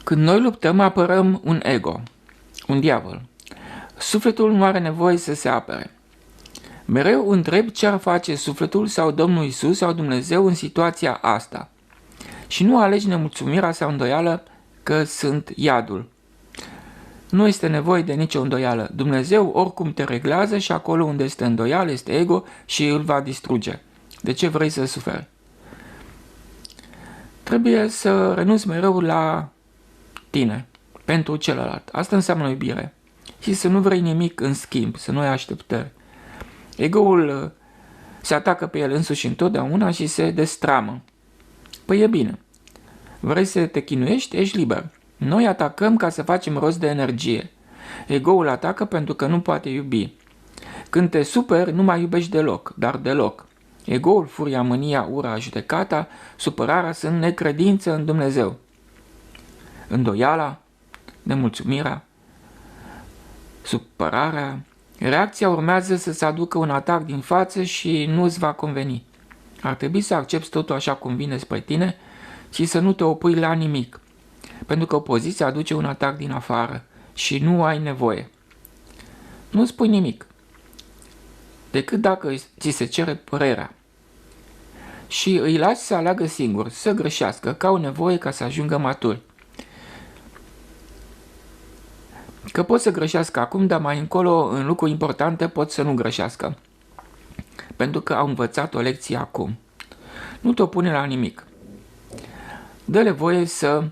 Când noi luptăm, apărăm un ego, un diavol. Sufletul nu are nevoie să se apere. Mereu întreb ce ar face sufletul sau Domnul Iisus sau Dumnezeu în situația asta. Și nu alegi nemulțumirea sau îndoială că sunt iadul. Nu este nevoie de nicio îndoială. Dumnezeu oricum te reglează și acolo unde este îndoială este ego și îl va distruge. De ce vrei să suferi? Trebuie să renunți mereu la tine, pentru celălalt. Asta înseamnă iubire. Și să nu vrei nimic în schimb, să nu ai așteptări. Ego-ul se atacă pe el însuși întotdeauna și se destramă. Păi e bine. Vrei să te chinuiești? Ești liber. Noi atacăm ca să facem rost de energie. Ego-ul atacă pentru că nu poate iubi. Când te superi, nu mai iubești deloc, dar deloc. Ego-ul, furia, mânia, ura, judecata, supărarea sunt necredință în Dumnezeu. Îndoiala, nemulțumirea, supărarea. Reacția urmează să-ți aducă un atac din față și nu îți va conveni. Ar trebui să accepti totul așa cum vine spre tine și să nu te opui la nimic, pentru că opoziția aduce un atac din afară și nu ai nevoie. Nu spui nimic, decât dacă ți se cere părerea. Și îi lași să aleagă singur, să greșească, că au nevoie ca să ajungă maturi. Că pot să greșească acum, dar mai încolo, în lucruri importante, pot să nu greșească. Pentru că au învățat o lecție acum. Nu te opune la nimic. Dă-le voie să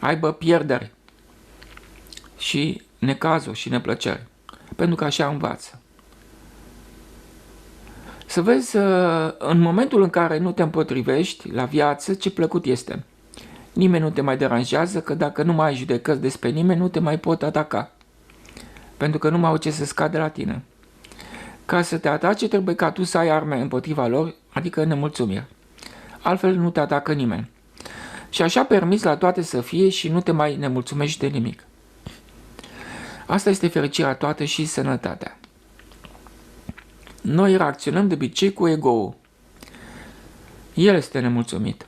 aibă pierderi și necazuri și neplăceri. Pentru că așa învață. Să vezi în momentul în care nu te împotrivești la viață, ce plăcut este. Nimeni nu te mai deranjează, că dacă nu mai ai judecăți despre nimeni, nu te mai pot ataca. Pentru că nu mai au ce să scade la tine. Ca să te atace, trebuie ca tu să ai arme împotriva lor, adică nemulțumiri. Altfel nu te atacă nimeni. Și așa permiți la toate să fie și nu te mai nemulțumești de nimic. Asta este fericirea toată și sănătatea. Noi reacționăm de obicei cu ego-ul. El este nemulțumit.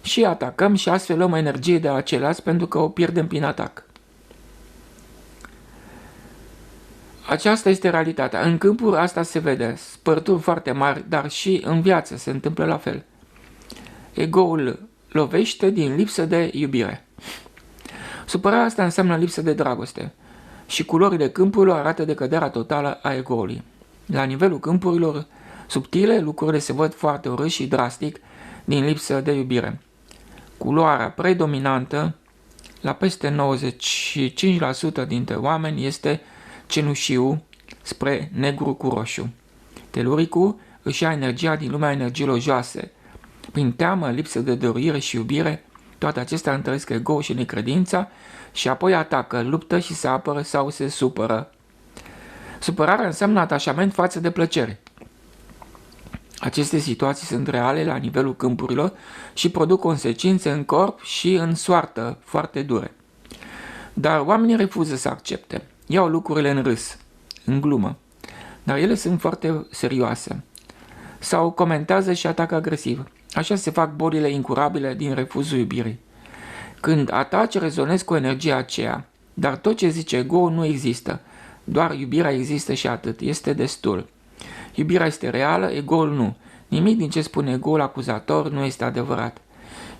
Și atacăm și astfel luăm energie de la ceilalți pentru că o pierdem prin atac. Aceasta este realitatea. În câmpuri asta se vede, spărturi foarte mari, dar și în viață se întâmplă la fel. Ego-ul lovește din lipsă de iubire. Supărarea asta înseamnă lipsă de dragoste și culorile câmpurilor arată decăderea totală a ego-ului. La nivelul câmpurilor subtile, lucrurile se văd foarte urât și drastic din lipsă de iubire. Culoarea predominantă la peste 95% dintre oameni este cenușiu spre negru cu roșu. Teluricul își ia energia din lumea energiilor joase. Prin teamă, lipsă de dăruire și iubire, toate acestea întăresc ego și necredința și apoi atacă, luptă și se apără sau se supără. Supărarea înseamnă atașament față de plăcere. Aceste situații sunt reale la nivelul câmpurilor și produc consecințe în corp și în soartă foarte dure. Dar oamenii refuză să accepte. Iau lucrurile în râs, în glumă, dar ele sunt foarte serioase. Sau comentează și atacă agresiv. Așa se fac bolile incurabile din refuzul iubirii. Când ataci, rezonezi cu energia aceea, dar tot ce zice ego nu există. Doar iubirea există și atât, este destul. Iubirea este reală, ego-ul nu. Nimic din ce spune ego-ul acuzator nu este adevărat.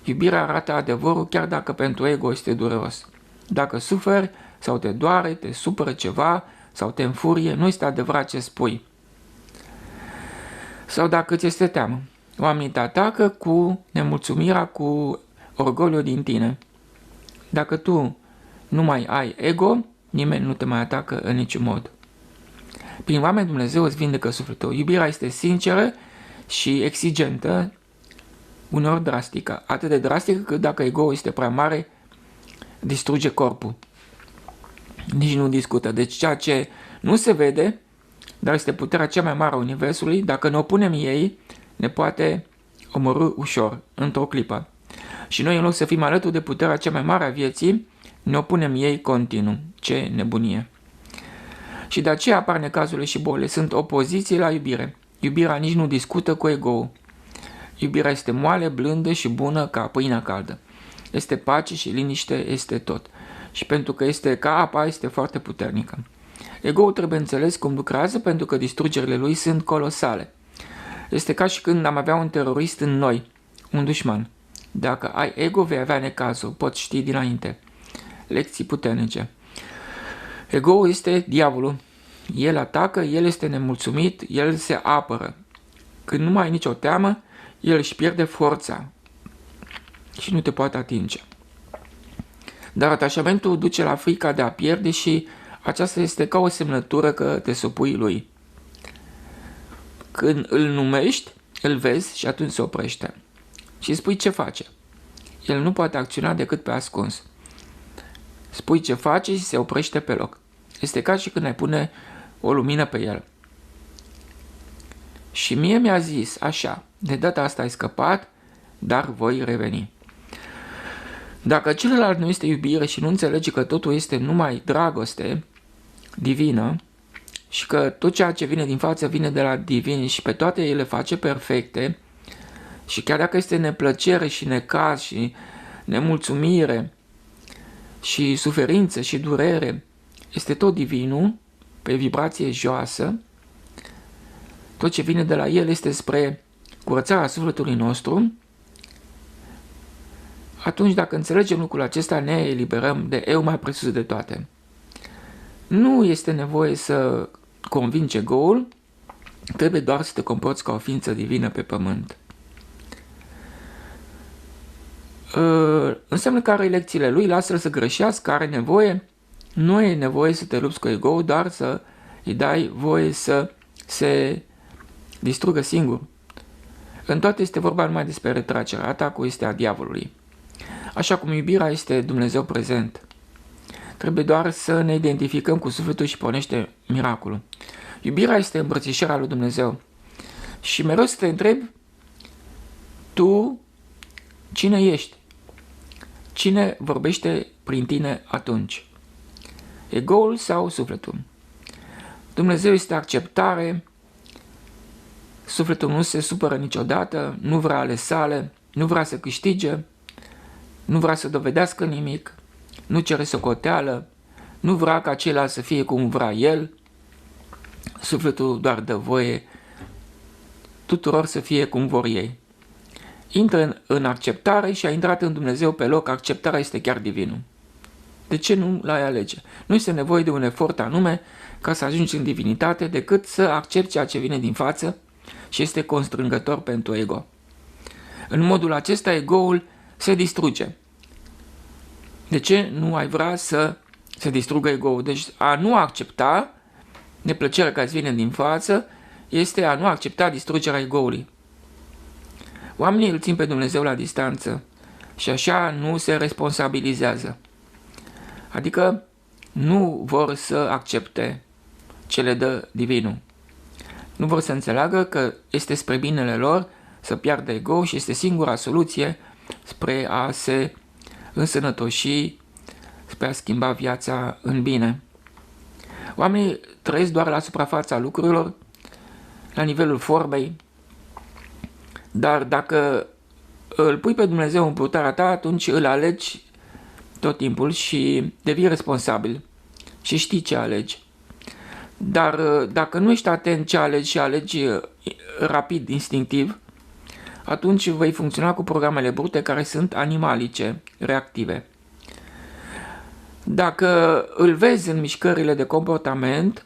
Iubirea arată adevărul chiar dacă pentru ego este dureros. Dacă suferi sau te doare, te supără ceva sau te înfurie, nu este adevărat ce spui. Sau dacă ți este teamă. Oamenii te atacă cu nemulțumirea, cu orgoliul din tine. Dacă tu nu mai ai ego, nimeni nu te mai atacă în niciun mod. Prin oameni Dumnezeu îți vindecă sufletul. Iubirea este sinceră și exigentă, uneori drastică. Atât de drastică cât dacă ego este prea mare, distruge corpul. Nici nu discută. Deci ceea ce nu se vede, dar este puterea cea mai mare a Universului, dacă ne opunem ei, ne poate omorî ușor, într-o clipă. Și noi, în loc să fim alături de puterea cea mai mare a vieții, ne opunem ei continuu. Ce nebunie! Și de aceea apar necazurile și bolile. Sunt opoziții la iubire. Iubirea nici nu discută cu ego-ul. Iubirea este moale, blândă și bună ca pâinea caldă. Este pace și liniște, este tot. Și pentru că este ca apa, este foarte puternică. Ego-ul trebuie înțeles cum lucrează, pentru că distrugerile lui sunt colosale. Este ca și când am avea un terorist în noi, un dușman. Dacă ai ego, vei avea necazuri, poți ști dinainte. Lecții puternice. Ego-ul este diavolul. El atacă, el este nemulțumit, el se apără. Când nu mai ai nicio teamă, el își pierde forța și nu te poate atinge. Dar atașamentul duce la frica de a pierde și aceasta este ca o semnătură că te supui lui. Când îl numești, îl vezi și atunci se oprește. Și spui ce face. El nu poate acționa decât pe ascuns. Spui ce face și se oprește pe loc. Este ca și când ai pune o lumină pe el. Și mie mi-a zis așa, de data asta ai scăpat, dar voi reveni. Dacă celălalt nu este iubire și nu înțelege că totul este numai dragoste divină și că tot ceea ce vine din față vine de la divin și pe toate ele face perfecte și chiar dacă este neplăcere și necaz și nemulțumire și suferință și durere, este tot divinul, pe vibrație joasă, tot ce vine de la el este spre curățarea sufletului nostru, atunci dacă înțelegem lucrul acesta, ne eliberăm de eu mai presus de toate. Nu este nevoie să convingi ego-ul, trebuie doar să te comporți ca o ființă divină pe pământ. Înseamnă că are lecțiile lui, lasă-l să greșească, are nevoie, nu e nevoie să te lupți cu ego-ul, doar să îi dai voie să se distrugă singur. În toate este vorba numai despre retragere, atacul este a diavolului. Așa cum iubirea este Dumnezeu prezent. Trebuie doar să ne identificăm cu sufletul și pornește miracolul. Iubirea este îmbrățișarea lui Dumnezeu. Și mereu să te întrebi, tu cine ești? Cine vorbește prin tine atunci? Ego-ul sau sufletul? Dumnezeu este acceptare, sufletul nu se supără niciodată, nu vrea ale sale, nu vrea să câștige, nu vrea să dovedească nimic, nu cere socoteală, nu vrea ca ceilalți să fie cum vrea el, sufletul doar dă voie tuturor să fie cum vor ei. Intră în acceptare și a intrat în Dumnezeu pe loc, acceptarea este chiar divinul. De ce nu l-ai alege? Nu este nevoie de un efort anume ca să ajungi în divinitate, decât să accepti ceea ce vine din față și este constrângător pentru ego. În modul acesta, ego-ul se distruge. De ce nu ai vrea să se distrugă ego-ul? Deci a nu accepta neplăcerea care îți vine din față este a nu accepta distrugerea ego-ului. Oamenii îl țin pe Dumnezeu la distanță și așa nu se responsabilizează. Adică nu vor să accepte ce le dă divinul. Nu vor să înțeleagă că este spre binele lor să piardă ego și este singura soluție spre a se însănătoși, spre a schimba viața în bine. Oamenii trăiesc doar la suprafața lucrurilor, la nivelul formei, dar dacă îl pui pe Dumnezeu în purtarea ta, atunci îl alegi tot timpul și devii responsabil și știi ce alegi. Dar dacă nu ești atent ce alegi și alegi rapid, instinctiv, atunci vei funcționa cu programele brute care sunt animalice, reactive. Dacă îl vezi în mișcările de comportament,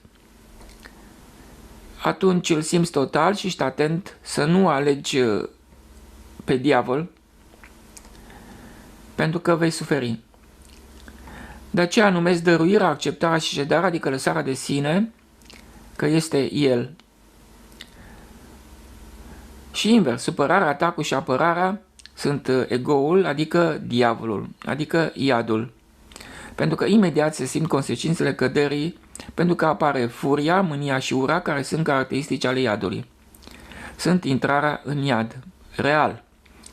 atunci îl simți total și ești atent să nu alegi pe diavol, pentru că vei suferi. De aceea numesc dăruirea, acceptarea și cedarea, adică lăsarea de sine, că este el. Și invers, supărarea, atacul și apărarea sunt ego-ul, adică diavolul, adică iadul. Pentru că imediat se simt consecințele căderii, pentru că apare furia, mânia și ura, care sunt caracteristici ale iadului. Sunt intrarea în iad, real.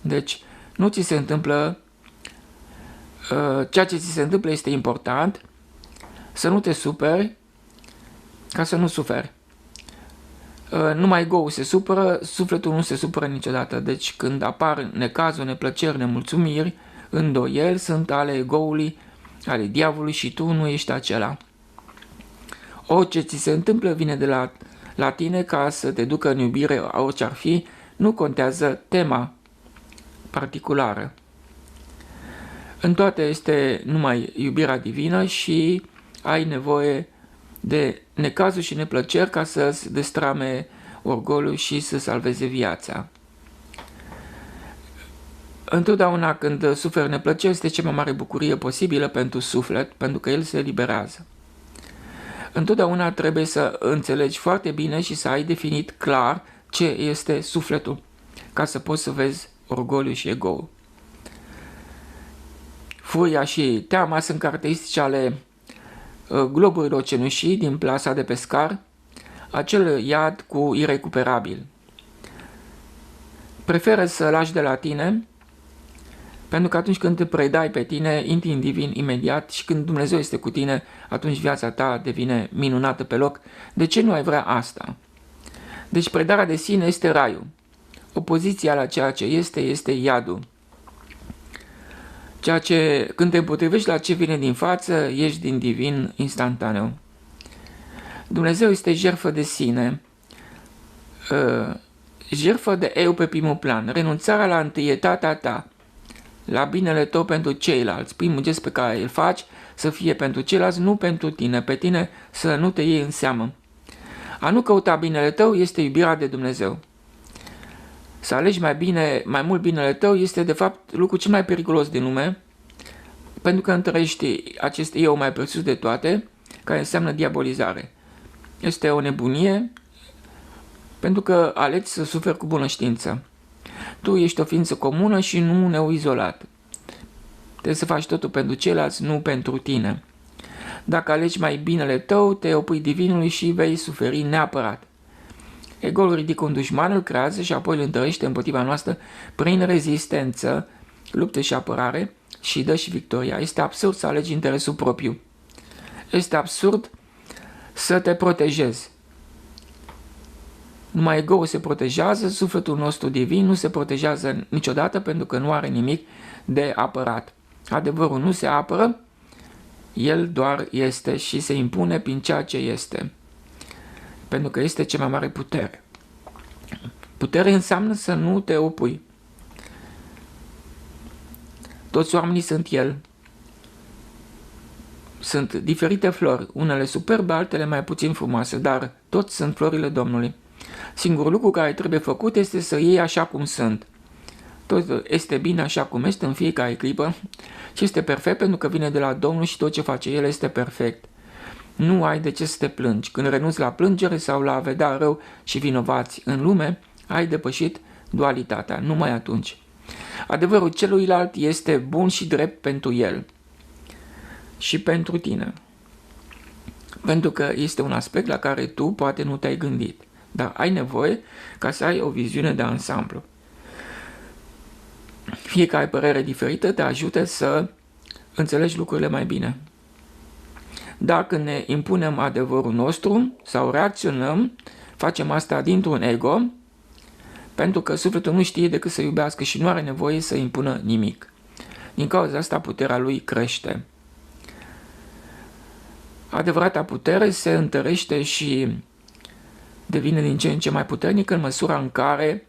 Deci, nu ți se întâmplă, ceea ce ți se întâmplă este important, să nu te superi, ca să nu suferi. Numai ego-ul se supără, sufletul nu se supără niciodată. Deci când apar necazuri, neplăceri, nemulțumiri, îndoieli sunt ale egoului, ale diavolului și tu nu ești acela. Orice ți se întâmplă vine de la tine ca să te ducă în iubire, orice ar fi, nu contează tema particulară. În toate este numai iubirea divină și ai nevoie de necazuri și neplăceri ca să-ți destrame orgoliul și să salveze viața. Întotdeauna când suferi neplăceri este cea mai mare bucurie posibilă pentru suflet, pentru că el se eliberează. Întotdeauna trebuie să înțelegi foarte bine și să ai definit clar ce este sufletul, ca să poți să vezi orgoliul și ego-ul. Furia și teama sunt caracteristici ale globurilor cenușii din plasa de pescar, acel iad cu irecuperabil. Preferă să lași de la tine, pentru că atunci când te predai pe tine, intri în divin imediat și când Dumnezeu este cu tine, atunci viața ta devine minunată pe loc. De ce nu ai vrea asta? Deci predarea de sine este raiul. Opoziția la ceea ce este iadul. Ceea ce, când te împotrivești la ce vine din față, ieși din divin instantaneu. Dumnezeu este jertfă de sine, jertfă de eu pe primul plan, renunțarea la întâietatea ta, la binele tău pentru ceilalți, primul gest pe care îl faci să fie pentru ceilalți, nu pentru tine, pe tine să nu te iei în seamă. A nu căuta binele tău este iubirea de Dumnezeu. Să alegi mai mult binele tău este de fapt lucrul cel mai periculos din lume, pentru că întărești acest eu mai presus de toate, care înseamnă diabolizare. Este o nebunie, pentru că alegi să suferi cu bună știință. Tu ești o ființă comună și nu neo-izolat. Trebuie să faci totul pentru ceilalți, nu pentru tine. Dacă alegi mai binele tău, te opui divinului și vei suferi neapărat. Ego-ul ridică un dușman, îl creează și apoi îl întărește împotriva noastră prin rezistență, luptă și apărare și dă și victoria. Este absurd să alegi interesul propriu. Este absurd să te protejezi. Numai ego-ul se protejează, sufletul nostru divin nu se protejează niciodată pentru că nu are nimic de apărat. Adevărul nu se apără, el doar este și se impune prin ceea ce este. Pentru că este cea mai mare putere. Putere înseamnă să nu te opui. Toți oamenii sunt el. Sunt diferite flori, unele superbe, altele mai puțin frumoase, dar toți sunt florile Domnului. Singurul lucru care trebuie făcut este să iei așa cum sunt. Tot este bine așa cum este în fiecare clipă și este perfect pentru că vine de la Domnul și tot ce face El este perfect. Nu ai de ce să te plângi. Când renunți la plângere sau la a vedea rău și vinovați în lume, ai depășit dualitatea, numai atunci. Adevărul celuilalt este bun și drept pentru el și pentru tine. Pentru că este un aspect la care tu poate nu te-ai gândit, dar ai nevoie ca să ai o viziune de ansamblu. Fiecare părere diferită te ajută să înțelegi lucrurile mai bine. Dacă ne impunem adevărul nostru sau reacționăm, facem asta dintr-un ego, pentru că sufletul nu știe decât să iubească și nu are nevoie să impună nimic. Din cauza asta puterea lui crește. Adevărata putere se întărește și devine din ce în ce mai puternică în măsura în care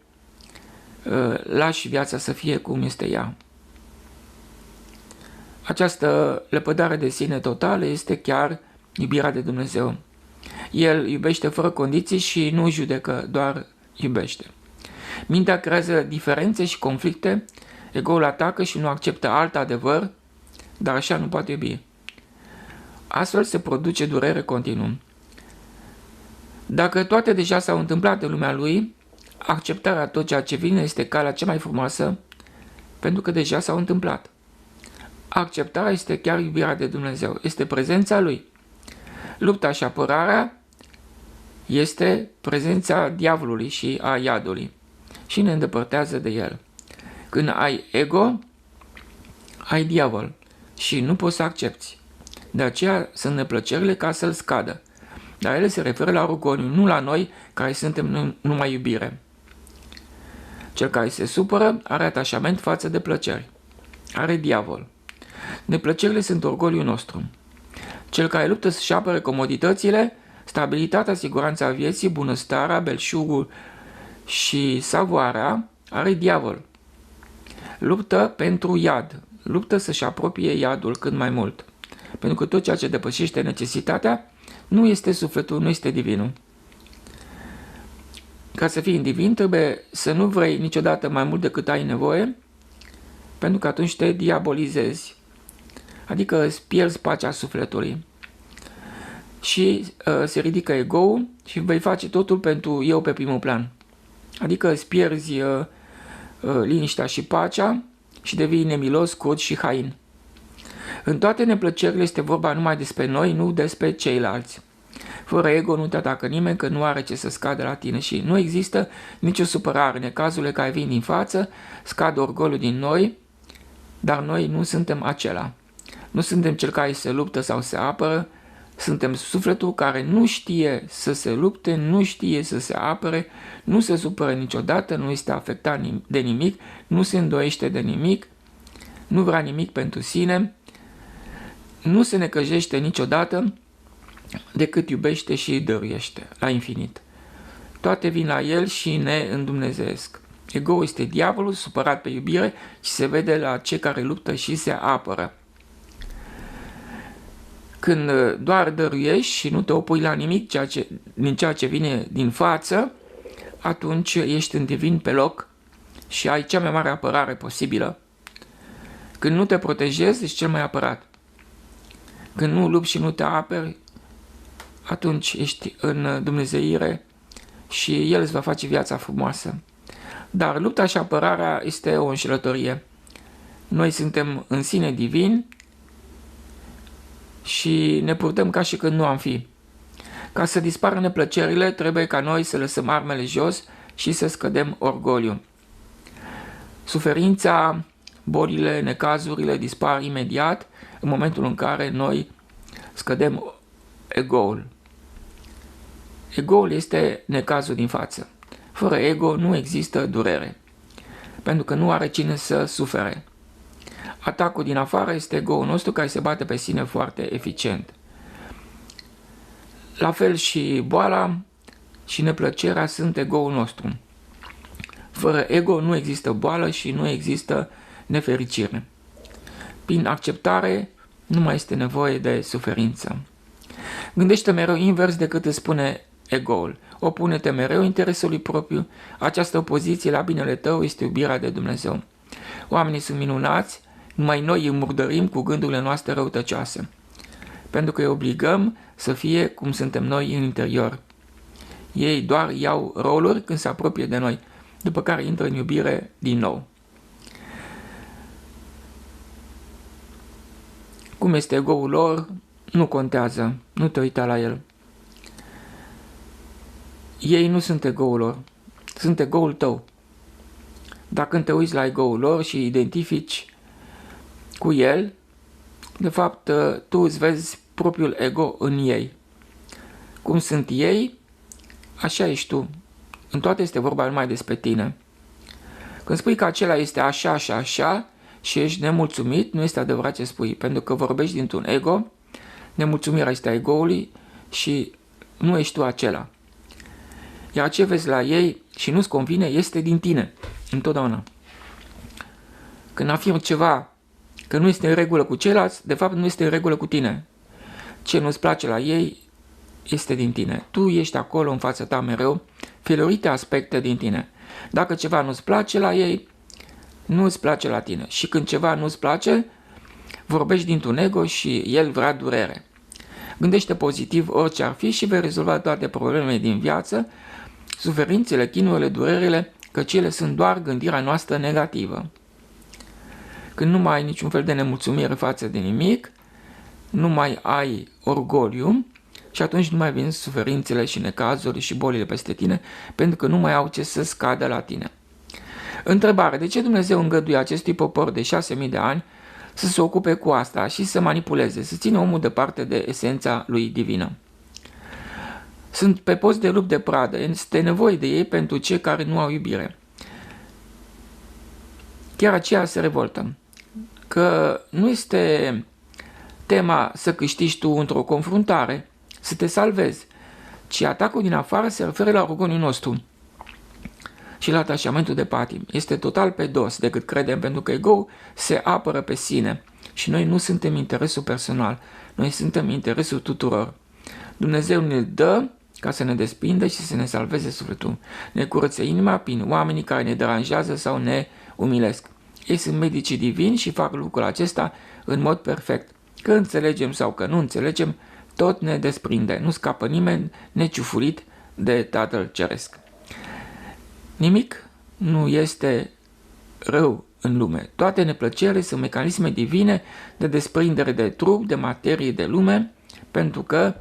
lași viața să fie cum este ea. Această lepădare de sine totală este chiar iubirea de Dumnezeu. El iubește fără condiții și nu judecă, doar iubește. Mintea creează diferențe și conflicte, ego-ul atacă și nu acceptă alt adevăr, dar așa nu poate iubi. Astfel se produce durere continuă. Dacă toate deja s-au întâmplat în lumea lui, acceptarea tot ceea ce vine este calea cea mai frumoasă, pentru că deja s-au întâmplat. Acceptarea este chiar iubirea de Dumnezeu, este prezența lui. Lupta și apărarea este prezența diavolului și a iadului și ne îndepărtează de el. Când ai ego, ai diavol și nu poți să accepti. De aceea sunt neplăcerile ca să-l scadă. Dar ele se referă la orgoliu, nu la noi care suntem numai iubire. Cel care se supără are atașament față de plăceri. are diavol. Neplăcerile sunt orgoliul nostru. Cel care luptă să-și apere comoditățile, stabilitatea, siguranța vieții, bunăstarea, belșugul și savoarea, are diavol. Luptă pentru iad. Luptă să-și apropie iadul cât mai mult. Pentru că tot ceea ce depășește necesitatea nu este sufletul, nu este divinul. Ca să fii divin, trebuie să nu vrei niciodată mai mult decât ai nevoie, pentru că atunci te diabolizezi. Adică îți pierzi pacea sufletului. Și se ridică ego-ul și vei face totul pentru eu pe primul plan. Adică îți pierzi liniștea și pacea și devii nemilos, curd și hain. În toate neplăcerile este vorba numai despre noi, nu despre ceilalți. Fără ego nu te atacă nimeni, că nu are ce să scadă la tine și nu există nicio supărare. În cazurile care vin din față, scade orgoliul din noi, dar noi nu suntem acela. Nu suntem cel care se luptă sau se apără, suntem sufletul care nu știe să se lupte, nu știe să se apere, nu se supără niciodată, nu este afectat de nimic, nu se îndoiește de nimic, nu vrea nimic pentru sine, nu se necăjește niciodată decât iubește și dăruiește la infinit. Toate vin la el și ne îndumnezeesc. Ego este diavolul supărat pe iubire și se vede la cei care luptă și se apără. Când doar dăruiești și nu te opui la nimic din ceea ce vine din față, atunci ești în divin pe loc și ai cea mai mare apărare posibilă. Când nu te protejezi, ești cel mai apărat. Când nu lupți și nu te aperi, atunci ești în dumnezeire și El îți va face viața frumoasă. Dar lupta și apărarea este o înșelătorie. Noi suntem în sine divini și ne purtăm ca și când nu am fi. Ca să dispară neplăcerile, trebuie ca noi să lăsăm armele jos și să scădem orgoliu. Suferința, bolile, necazurile dispar imediat în momentul în care noi scădem ego-ul. Ego-ul este necazul din față. Fără ego nu există durere, pentru că nu are cine să sufere. Atacul din afară este ego-ul nostru care se bate pe sine foarte eficient. La fel și boala și neplăcerea sunt ego-ul nostru. Fără ego nu există boală și nu există nefericire. Prin acceptare nu mai este nevoie de suferință. Gândește mereu invers decât îți spune ego-ul. Opune-te mereu interesului propriu. Această opoziție la binele tău este iubirea de Dumnezeu. Oamenii sunt minunați, numai noi îi murdărim cu gândurile noastre răutăcioase, pentru că îi obligăm să fie cum suntem noi în interior. Ei doar iau roluri când se apropie de noi, după care intră în iubire din nou. Cum este ego-ul lor, nu contează, nu te uita la el. Ei nu sunt ego-ul lor, sunt ego-ul tău. Dacă te uiți la ego-ul lor și identifici cu el, de fapt tu îți vezi propriul ego în ei. Cum sunt ei, așa ești tu. În toate este vorba numai despre tine. Când spui că acela este așa și așa și ești nemulțumit, nu este adevărat ce spui, pentru că vorbești dintr-un ego, nemulțumirea este a ego-ului și nu ești tu acela. Iar ce vezi la ei și nu-ți convine este din tine, întotdeauna. Când afirmi ceva că nu este în regulă cu ceilalți, de fapt nu este în regulă cu tine. Ce nu-ți place la ei este din tine. Tu ești acolo în fața ta mereu, felurite aspecte din tine. Dacă ceva nu-ți place la ei, nu-ți place la tine. Și când ceva nu-ți place, vorbești dintr-un ego și el vrea durere. Gândește pozitiv orice ar fi și vei rezolva toate problemele din viață, suferințele, chinurile, durerile, că cele sunt doar gândirea noastră negativă. Când nu mai ai niciun fel de nemulțumire față de nimic, nu mai ai orgoliu și atunci nu mai vin suferințele și necazurile și bolile peste tine, pentru că nu mai au ce să scadă la tine. Întrebare: de ce Dumnezeu îngăduie acestui popor de 6.000 de ani să se ocupe cu asta și să manipuleze, să țină omul departe de esența lui divină? Sunt pe post de lup de pradă, este nevoie de ei pentru cei care nu au iubire. Chiar aceea se revoltă. că nu este tema să câștigi tu într-o confruntare, să te salvezi, ci atacul din afară se referă la rugoniul nostru și la atașamentul de patim. Este total pe dos decât credem, pentru că ego se apără pe sine și noi nu suntem interesul personal, noi suntem interesul tuturor. Dumnezeu ne-l dă ca să ne desprindă și să ne salveze sufletul. Ne curăță inima prin oamenii care ne deranjează sau ne umilesc. Ei sunt medicii divini și fac lucrul acesta în mod perfect. Că înțelegem sau că nu înțelegem, tot ne desprinde. Nu scapă nimeni neciufurit de Tatăl Ceresc. Nimic nu este rău în lume. Toate neplăcerile sunt mecanisme divine de desprindere de trup, de materie, de lume, pentru că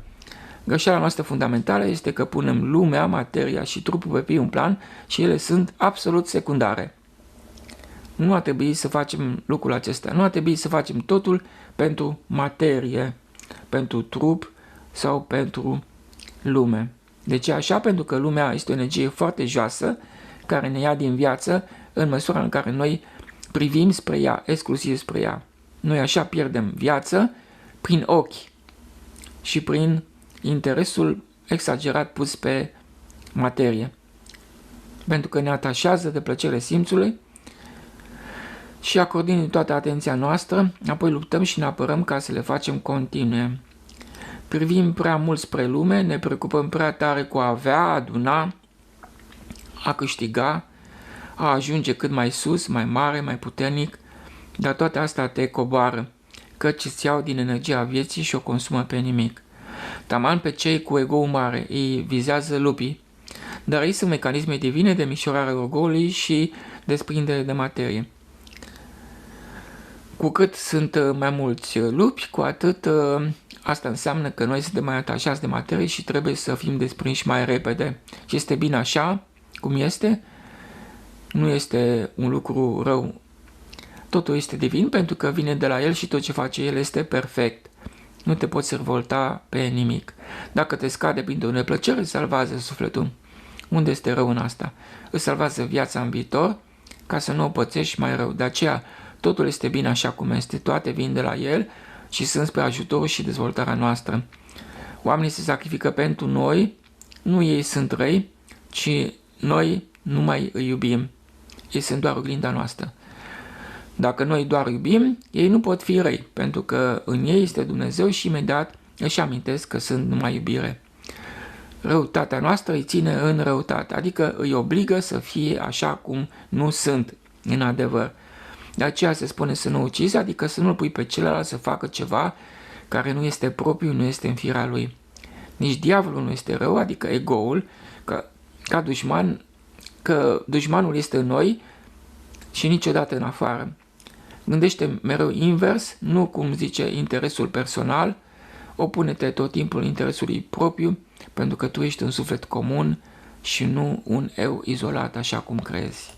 greșeala noastră fundamentală este că punem lumea, materia și trupul pe primul plan și ele sunt absolut secundare. Nu ar trebui să facem lucrul acesta. Nu ar trebui să facem totul pentru materie, pentru trup sau pentru lume. De ce așa? Pentru că lumea este o energie foarte joasă care ne ia din viață în măsura în care noi privim spre ea, exclusiv spre ea. Noi așa pierdem viață prin ochi și prin interesul exagerat pus pe materie. Pentru că ne atașează de plăcere simțului și acordând toată atenția noastră, apoi luptăm și ne apărăm ca să le facem continue. Privim prea mult spre lume, ne preocupăm prea tare cu a avea, a aduna, a câștiga, a ajunge cât mai sus, mai mare, mai puternic, dar toate astea te coboară, căci îți iau din energia vieții și o consumă pe nimic. Taman pe cei cu ego mare îi vizează lupii, dar ei sunt mecanisme divine de mișorare egoului și desprindere de materie. Cu cât sunt mai mulți lupi, cu atât asta înseamnă că noi suntem mai atașați de materie și trebuie să fim desprinși mai repede. Și este bine așa cum este, nu este un lucru rău. Totul este divin pentru că vine de la el și tot ce face el este perfect. Nu te poți revolta pe nimic. Dacă te scade printr-o neplăcere, salvează sufletul. Unde este rău în asta? Îți salvează viața în viitor ca să nu o pățești mai rău. De aceea totul este bine așa cum este, toate vin de la el și sunt spre ajutorul și dezvoltarea noastră. Oamenii se sacrifică pentru noi, nu ei sunt răi, ci noi nu mai îi iubim. Ei sunt doar oglinda noastră. Dacă noi doar iubim, ei nu pot fi răi, pentru că în ei este Dumnezeu și imediat își amintesc că sunt numai iubire. Răutatea noastră îi ține în răutate, adică îi obligă să fie așa cum nu sunt în adevăr. De aceea se spune să nu ucizi, adică să nu-l pui pe celălalt să facă ceva care nu este propriu, nu este în firea lui. Nici diavolul nu este rău, adică egoul, ca dușman, că dușmanul este în noi și niciodată în afară. Gândește mereu invers, nu cum zice interesul personal, opune-te tot timpul interesului propriu, pentru că tu ești un suflet comun și nu un eu izolat așa cum crezi.